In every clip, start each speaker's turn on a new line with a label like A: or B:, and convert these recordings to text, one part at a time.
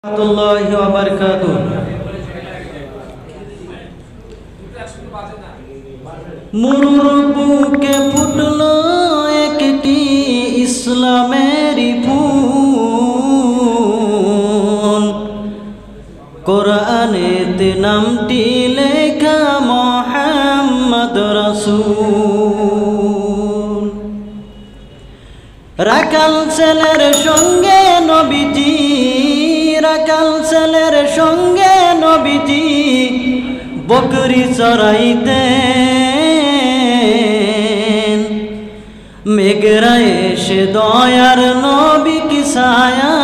A: রাহমাতুল্লাহি ওয়া বারাকাতুহু। মুরুর বুকে ফুটলো একটি ইসলামেরই ফুল, কোরআনেতে নামটি লেখা মুহাম্মদ রাসূল। রাখাল ছেলের সঙ্গে নবীজি, রাখাল ছেলের সঙ্গে নবীজি বকরি চড়াইতেন। মেঘরা এসে দয়ার নবীকে ছায়া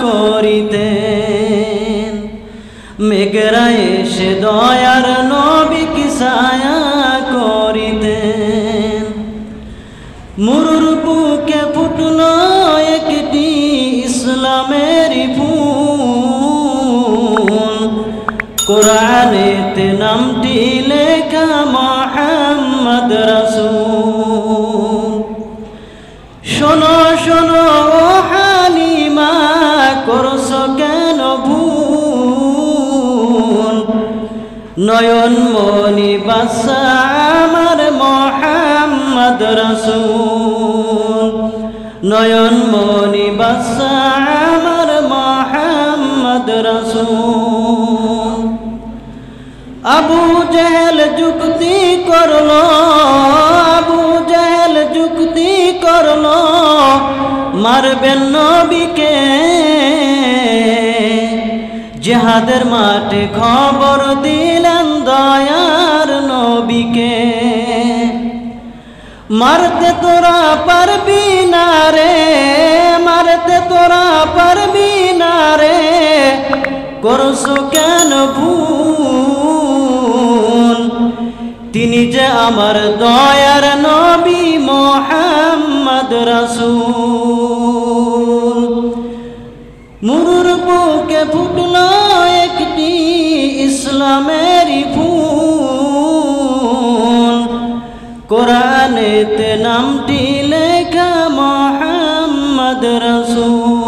A: করিতেন। মেঘরা এসে দয়ার নবীকে ছায়া করিতেন। মুরুর বুকে ফুটলো একটি ইসলামের ফুল, কোরআনেতে নামটি লেখা মুহাম্মদ রাসূল। শোনো শোনো ও হালিমা, করছো কেন ভুল? নয়ন মনি বাদশা আমার মুহাম্মদ রাসূল। নয়ন মনি বাদশা আমার মুহাম্মদ রাসূল। আবু জেহেল যুক্তি করলো, আবু জেহেল যুক্তি করলো মারবেন নবীকে। জিহাদের মাঠে খবর দিলেন দয়ার নবীকে। মারতে তোরা পারবি না রে, মারতে তোরা পারবি না রে, করছো কেন ভুল? তিনি যে আমার দয়ার নবী মুহাম্মদ রাসূল। মুরুর বুকে ফুটলো একটি ইসলামের ফুল, কোরআনেতে নামটি লেখা মুহাম্মদ রাসূল।